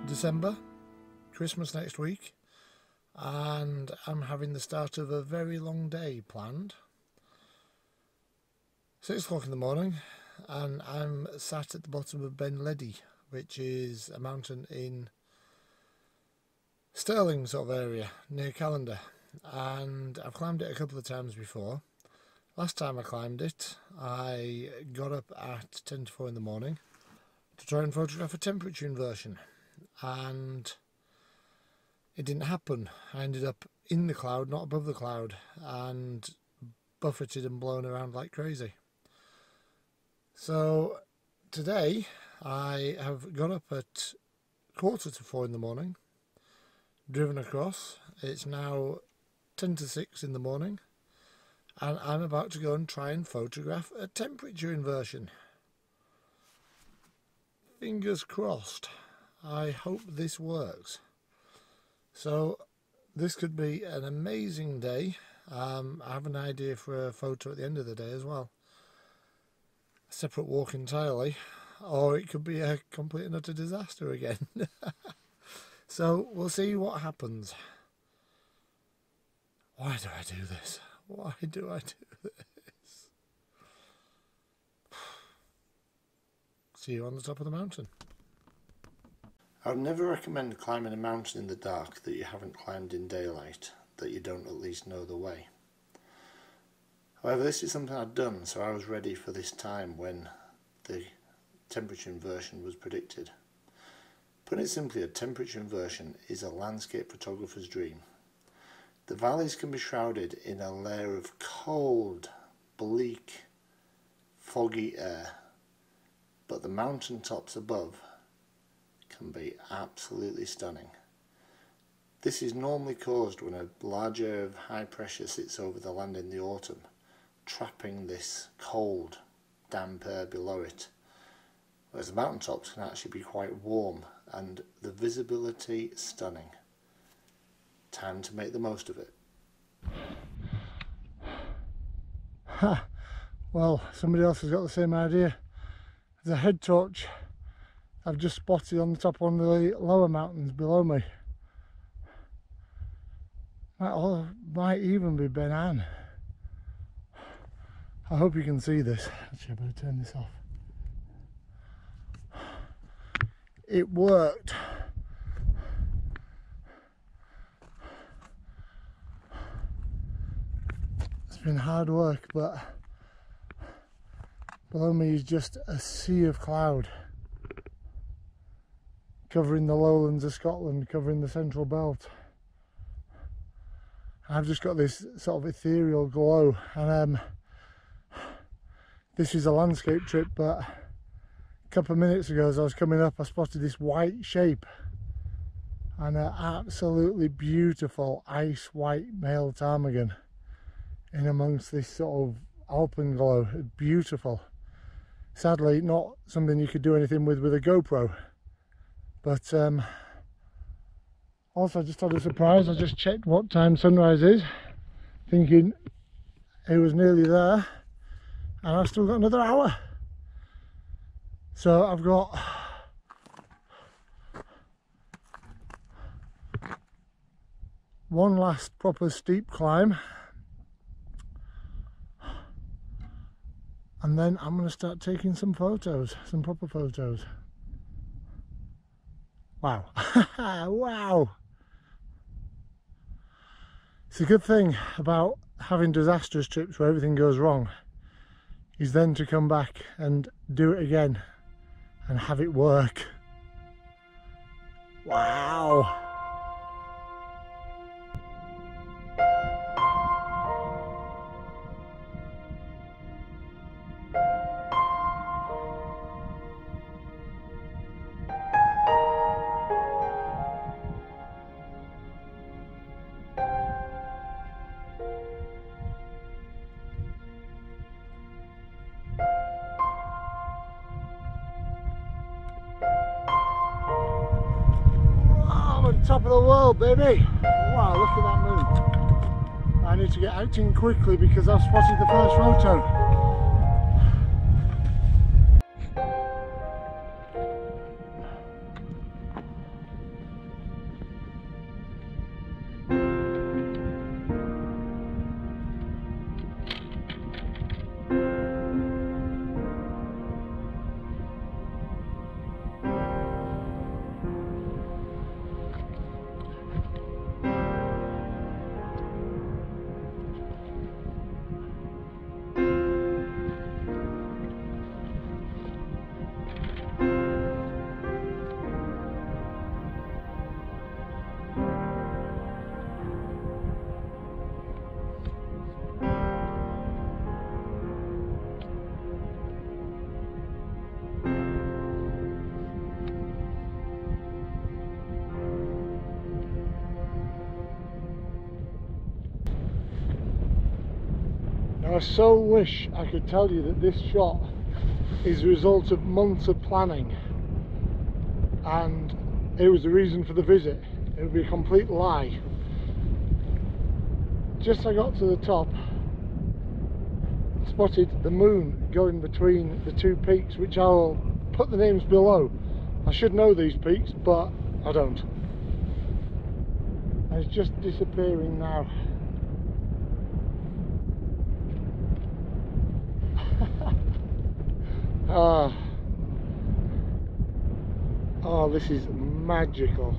December, Christmas next week, and I'm having the start of a very long day planned. 6 o'clock in the morning, and I'm sat at the bottom of Ben Ledi, which is a mountain in Stirling sort of area near Callander, and I've climbed it a couple of times before. Last time I climbed it, I got up at 10 to 4 in the morning to try and photograph a temperature inversion, and it didn't happen. I ended up in the cloud, not above the cloud, and buffeted and blown around like crazy. So today I have got up at 3:45 in the morning, driven across. It's now 10 to 6 in the morning, and I'm about to go and try and photograph a temperature inversion. Fingers crossed. I hope this works. So this could be an amazing day. I have an idea for a photo at the end of the day as well. A separate walk entirely, or it could be a complete and utter disaster again. So we'll see what happens. Why do I do this? Why do I do this? See you on the top of the mountain. I would never recommend climbing a mountain in the dark that you haven't climbed in daylight, that you don't at least know the way. However, this is something I'd done, so I was ready for this time when the temperature inversion was predicted. Putting it simply, a temperature inversion is a landscape photographer's dream. The valleys can be shrouded in a layer of cold, bleak, foggy air, but the mountain tops above can be absolutely stunning. This is normally caused when a large area of high pressure sits over the land in the autumn, trapping this cold, damp air below it, whereas the mountaintops can actually be quite warm and the visibility stunning. Time to make the most of it. Well, somebody else has got the same idea. There's a head torch I've just spotted on the top of one of the lower mountains below me. Might even be Ben Ann. I hope you can see this. Actually, I better turn this off. It worked. It's been hard work, but below me is just a sea of cloud, covering the lowlands of Scotland, covering the central belt. I've just got this sort of ethereal glow, and this is a landscape trip, but a couple of minutes ago as I was coming up I spotted this white shape and an absolutely beautiful ice white male ptarmigan in amongst this sort of alpenglow. Beautiful. Sadly not something you could do anything with a GoPro, but also I just had a surprise. I just checked what time sunrise is, thinking it was nearly there, and I've still got another hour. So I've got one last proper steep climb, and then I'm going to start taking some photos, some proper photos. Wow. Wow. It's a good thing about having disastrous trips where everything goes wrong, is then to come back and do it again and have it work. Wow. Top of the world, baby. Wow, look at that moon. I need to get acting quickly because I've spotted the first photo. I so wish I could tell you that this shot is the result of months of planning and it was the reason for the visit. It would be a complete lie. Just as I got to the top, I spotted the moon going between the two peaks, which I'll put the names below. I should know these peaks, but I don't. And it's just disappearing now. Oh, this is magical.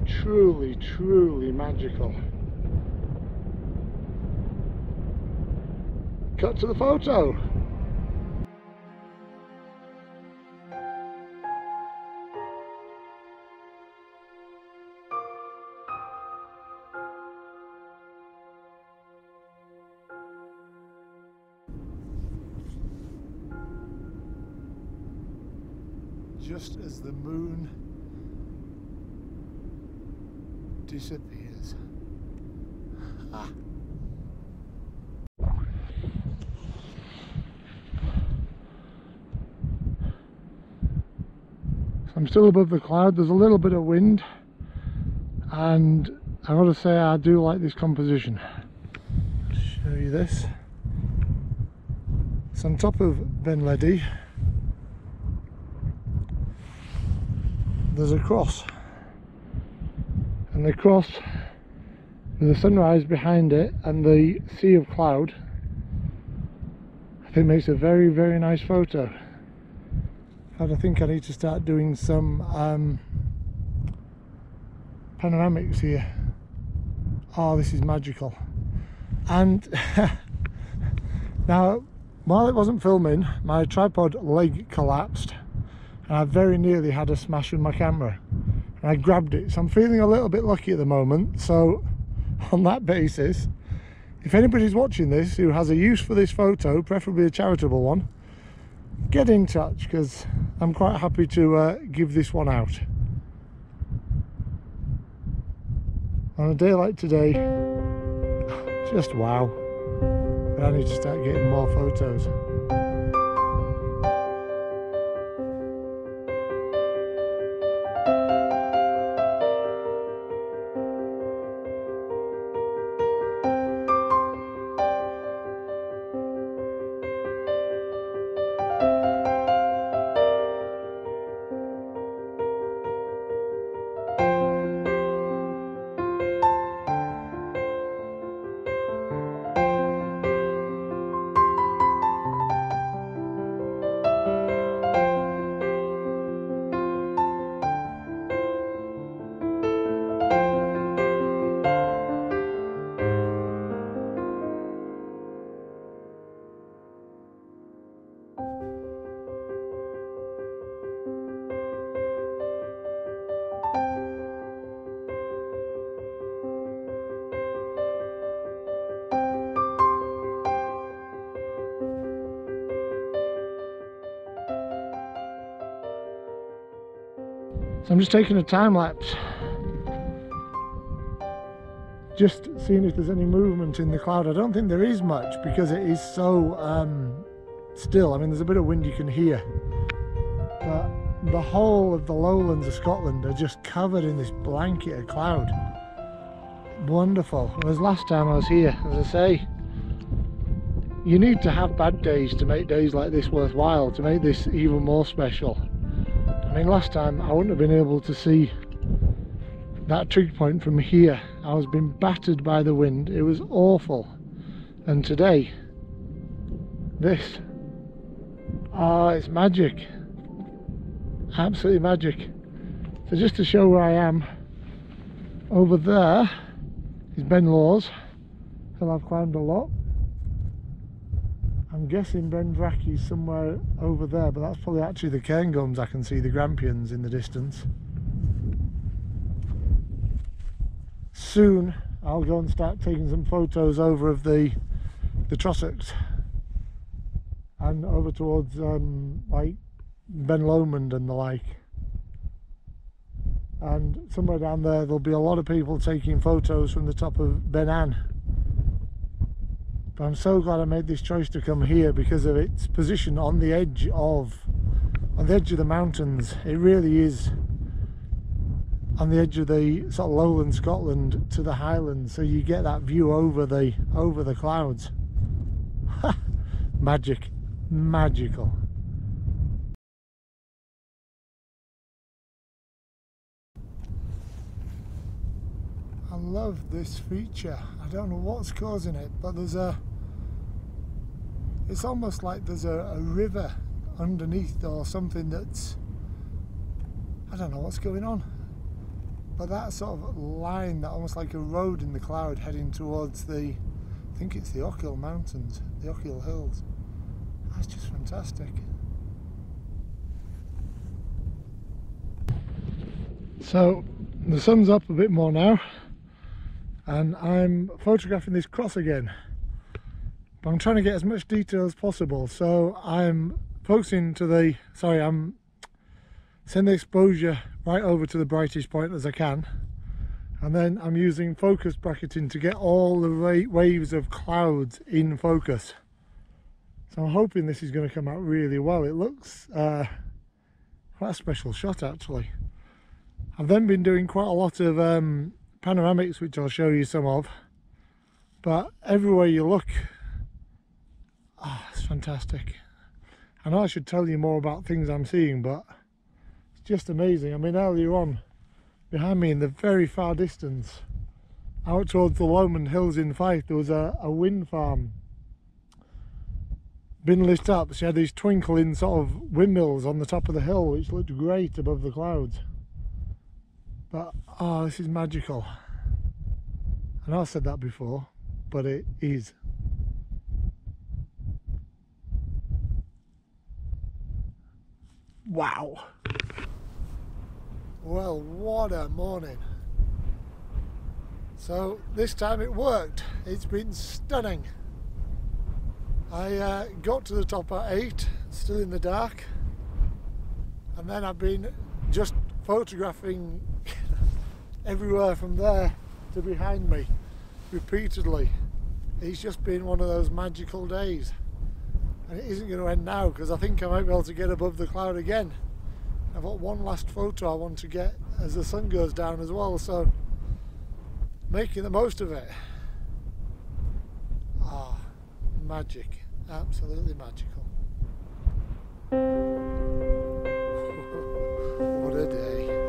Truly, truly magical. Cut to the photo. Just as the moon disappears. Ah. I'm still above the cloud. There's a little bit of wind, and I gotta say I do like this composition. I'll show you this. It's on top of Benledi. There's a cross, and the cross with the sunrise behind it and the sea of cloud, I think makes a very, very nice photo. And I think I need to start doing some panoramics here. Oh, this is magical. And now, while it wasn't filming, my tripod leg collapsed and I very nearly had a smash with my camera, and I grabbed it, so I'm feeling a little bit lucky at the moment. So on that basis, if anybody's watching this who has a use for this photo, preferably a charitable one, get in touch, because I'm quite happy to give this one out. On a day like today, just wow. But I need to start getting more photos. So I'm just taking a time lapse, just seeing if there's any movement in the cloud. I don't think there is much because it is so still. I mean, there's a bit of wind you can hear, but the whole of the lowlands of Scotland are just covered in this blanket of cloud. Wonderful. Whereas last time I was here, as I say, you need to have bad days to make days like this worthwhile, to make this even more special. I mean, last time I wouldn't have been able to see that trig point from here. I was being battered by the wind. It was awful. And today, this, oh, it's magic. Absolutely magic. So just to show where I am, over there is Ben Lawes, hill I've climbed a lot. I'm guessing Ben Vrackey's somewhere over there, but that's probably actually the Cairngorms. I can see the Grampians in the distance. Soon I'll go and start taking some photos over of the Trossachs and over towards like Ben Lomond and the like. And somewhere down there there'll be a lot of people taking photos from the top of Ben Ann. But I'm so glad I made this choice to come here because of its position on the edge of the mountains. It really is on the edge of the sort of lowland Scotland to the Highlands, so you get that view over the clouds. Magic, magical. I love this feature. I don't know what's causing it, but it's almost like there's a river underneath or something that's, I don't know what's going on. But that sort of line, that almost like a road in the cloud heading towards I think it's the Ochil Mountains, the Ochil Hills. That's just fantastic. So the sun's up a bit more now, and I'm photographing this cross again. But I'm trying to get as much detail as possible, so I'm focusing to I'm send the exposure right over to the brightest point as I can, and then I'm using focus bracketing to get all the waves of clouds in focus. So I'm hoping this is going to come out really well. It looks quite a special shot actually. I've then been doing quite a lot of panoramics, which I'll show you some of, but everywhere you look, it's fantastic. I know I should tell you more about things I'm seeing, but just amazing. I mean, earlier on behind me in the very far distance out towards the Lomond Hills in Fife, there was a wind farm been lit up. She had these twinkling sort of windmills on the top of the hill, which looked great above the clouds. But oh, this is magical. I know I've said that before, but it is. Wow. Well, what a morning. So this time it worked. It's been stunning. I got to the top at 8, still in the dark, and then I've been just photographing everywhere from there to behind me repeatedly. It's just been one of those magical days, and it isn't going to end now because I think I might be able to get above the cloud again. I've got one last photo I want to get as the sun goes down as well, so making the most of it. Ah, magic, absolutely magical. What a day.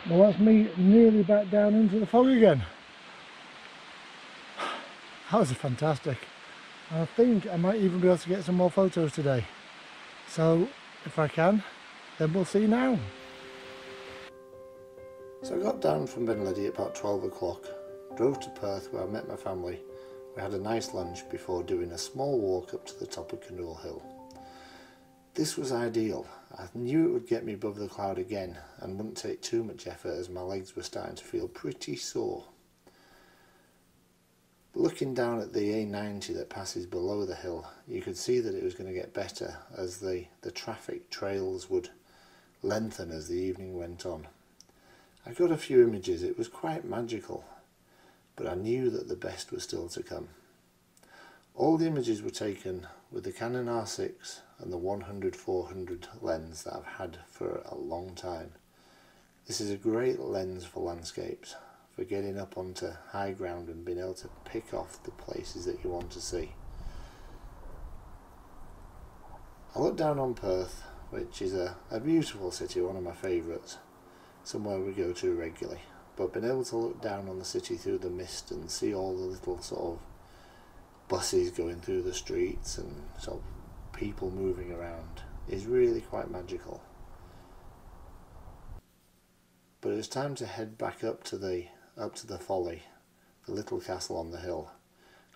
Well, that's me nearly back down into the fog again. That was fantastic. I think I might even be able to get some more photos today. So if I can, then we'll see now. So I got down from Binlady at about 12 o'clock, drove to Perth where I met my family. We had a nice lunch before doing a small walk up to the top of Canoe Hill. This was ideal. I knew it would get me above the cloud again and wouldn't take too much effort as my legs were starting to feel pretty sore. But looking down at the A90 that passes below the hill, you could see that it was going to get better as the traffic trails would lengthen as the evening went on. I got a few images. It was quite magical, but I knew that the best was still to come. All the images were taken with the Canon R6 and the 100-400 lens that I've had for a long time. This is a great lens for landscapes, for getting up onto high ground and being able to pick off the places that you want to see. I looked down on Perth, which is a beautiful city, one of my favourites, somewhere we go to regularly, but being able to look down on the city through the mist and see all the little sort of buses going through the streets and sort of people moving around is really quite magical. But it was time to head back up to the folly, the little castle on the hill,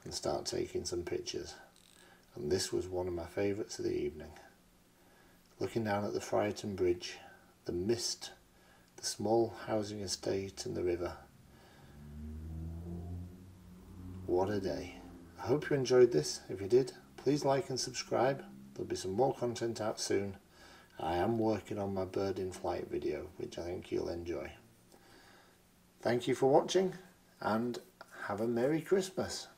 and start taking some pictures. And this was one of my favourites of the evening. Looking down at the Friarton Bridge, the mist, the small housing estate and the river. What a day. I hope you enjoyed this. If you did, please like and subscribe. There'll be some more content out soon. I am working on my bird in flight video, which I think you'll enjoy. Thank you for watching, and have a Merry Christmas.